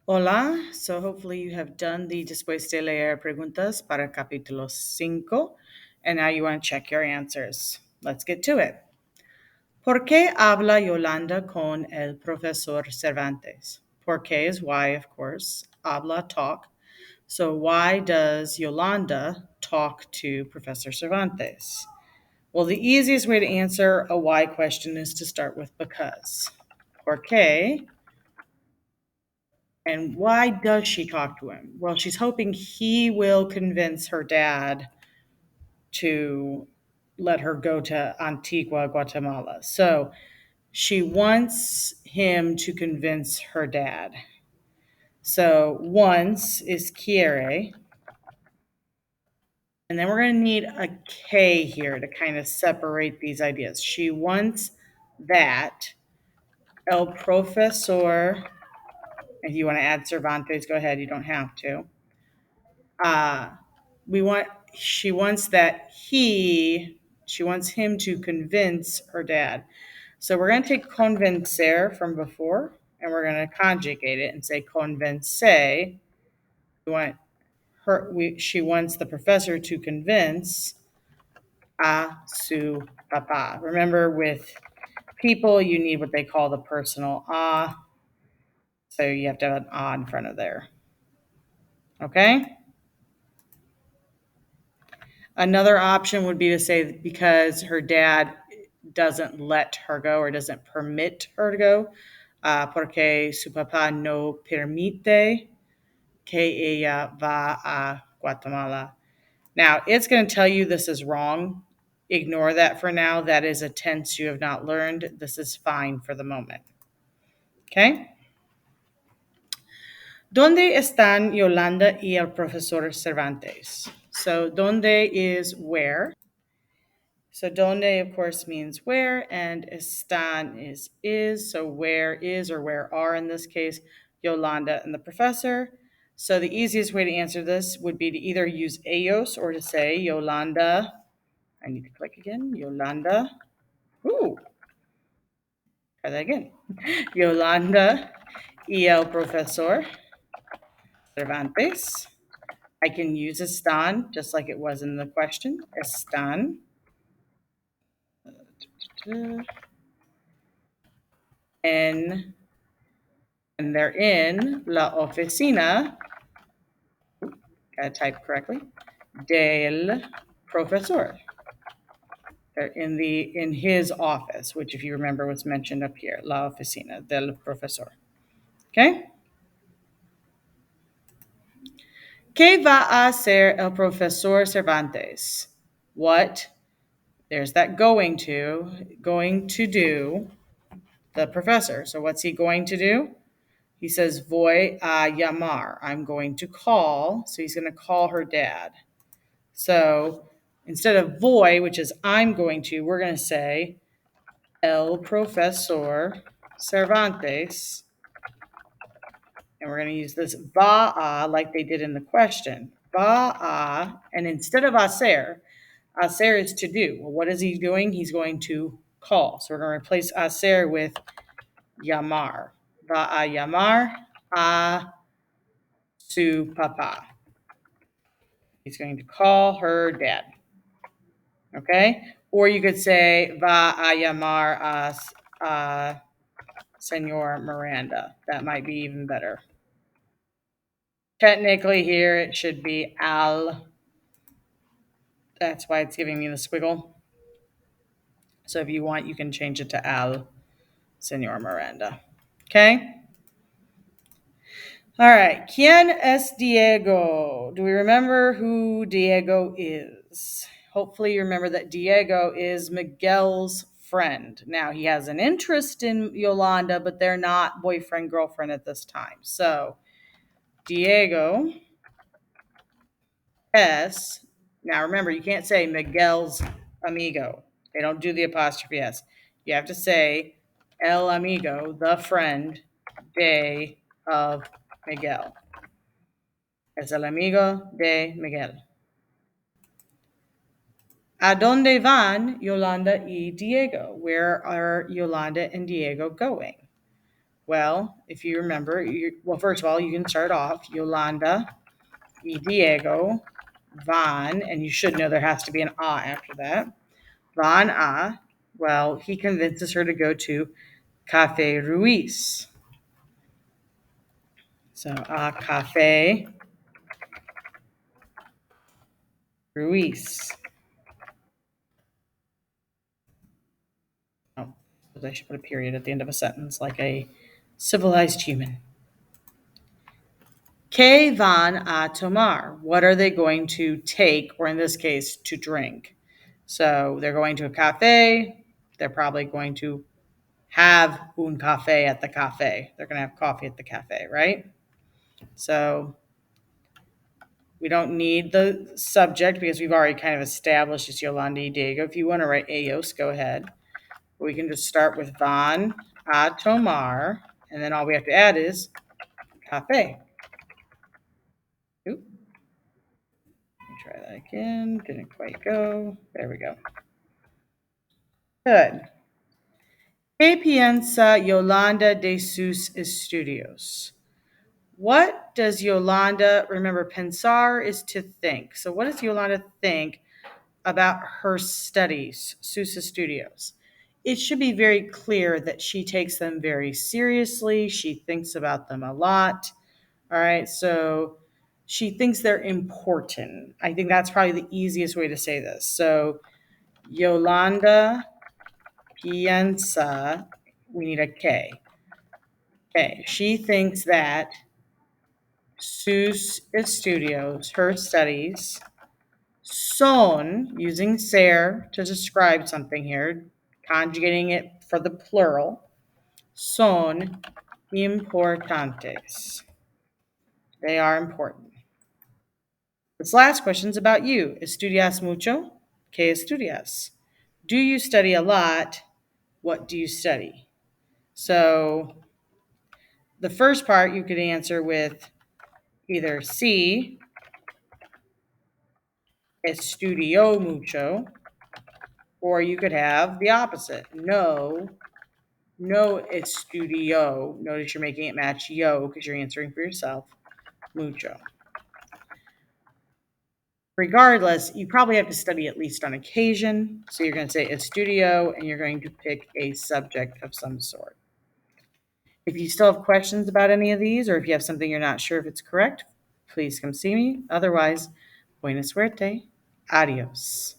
Hola, so hopefully you have done the Después de Leer preguntas para capítulo 5, and now you want to check your answers. Let's get to it. ¿Por qué habla Yolanda con el profesor Cervantes? ¿Por qué is why, of course. Habla, talk. So why does Yolanda talk to Professor Cervantes? Well, the easiest way to answer a why question is to start with because. ¿Por qué? And why does she talk to him? Well, she's hoping he will convince her dad to let her go to Antigua, Guatemala. So she wants him to convince her dad. So once is quiere. And then we're going to need a K here to kind of separate these ideas. She wants that el profesor, if you want to add Cervantes, go ahead. You don't have to. Uh, we want she wants that she wants him to convince her dad. So we're going to take convencer from before and we're going to conjugate it and say convence. We want she wants the professor to convince a su papa. Remember, with people, you need what they call the personal a. So you have to have an a in front of there. Okay? Another option would be to say because her dad doesn't let her go or doesn't permit her to go, porque su papá no permite que ella va a Guatemala. Now, it's going to tell you this is wrong. Ignore that for now. That is a tense you have not learned. This is fine for the moment. Okay? ¿Dónde están Yolanda y el profesor Cervantes? So, ¿dónde is where? So donde, of course, means where, and están is. So where is or where are in this case, Yolanda and the professor. So the easiest way to answer this would be to either use ellos or to say Yolanda. I need to click again. Yolanda. Ooh, try that again. Yolanda y el profesor Cervantes. I can use están just like it was in the question. Están. En and they're in la oficina, gotta type correctly, del profesor. They're in his office, which if you remember was mentioned up here, la oficina del profesor. Okay? ¿Qué va a hacer el profesor Cervantes? What? There's that going to do the professor. So what's he going to do? He says, voy a llamar. I'm going to call. So he's going to call her dad. So instead of voy, which is I'm going to, we're going to say el profesor Cervantes. And we're going to use this va a like they did in the question. Va a, and instead of hacer, hacer is to do. Well, what is he doing? He's going to call. So we're going to replace hacer with llamar. Va a llamar a su papá. He's going to call her dad. Okay? Or you could say, va a llamar a Senor Miranda. That might be even better. Technically, here it should be al. That's why it's giving me the squiggle. So if you want, you can change it to al Senor Miranda. Okay? All right. ¿Quién es Diego? Do we remember who Diego is? Hopefully, you remember that Diego is Miguel's friend. Now, he has an interest in Yolanda, but they're not boyfriend girlfriend at this time. So, Diego es. Now, remember, you can't say Miguel's amigo. They don't do the apostrophe S. You have to say el amigo, the friend de of Miguel. Es el amigo de Miguel. ¿A dónde van Yolanda y Diego? Where are Yolanda and Diego going? Well, if you remember, well, first of all, you can start off Yolanda y Diego van, and you should know there has to be an a after that. Van a. Well, he convinces her to go to Cafe Ruiz. So a Cafe Ruiz. Oh, I should put a period at the end of a sentence like a civilized human. Que van a tomar? What are they going to take, or in this case, to drink? So they're going to a cafe. They're probably going to have un cafe at the cafe. They're going to have coffee at the cafe, right? So we don't need the subject because we've already kind of established it's Yolanda y Diego. If you want to write ellos, go ahead. We can just start with van a tomar, and then all we have to add is cafe. Oop. Let me try that again. Didn't quite go. There we go. Good. ¿Qué piensa Yolanda de sus estudios? What does Yolanda, remember, pensar is to think. So what does Yolanda think about her studies, sus estudios? It should be very clear that she takes them very seriously. She thinks about them a lot. All right, so she thinks they're important. I think that's probably the easiest way to say this. So Yolanda piensa, we need a K. Okay, she thinks that sus estudios, her studies, son, using ser to describe something here, conjugating it for the plural, son importantes. They are important. This last question is about you. ¿Estudias mucho? ¿Qué estudias? Do you study a lot? What do you study? So the first part you could answer with either sí, estudio mucho, or you could have the opposite. No, no estudio. Notice you're making it match yo because you're answering for yourself. Mucho. Regardless, you probably have to study at least on occasion. So you're going to say estudio and you're going to pick a subject of some sort. If you still have questions about any of these, or if you have something you're not sure if it's correct, please come see me. Otherwise, buena suerte. Adios.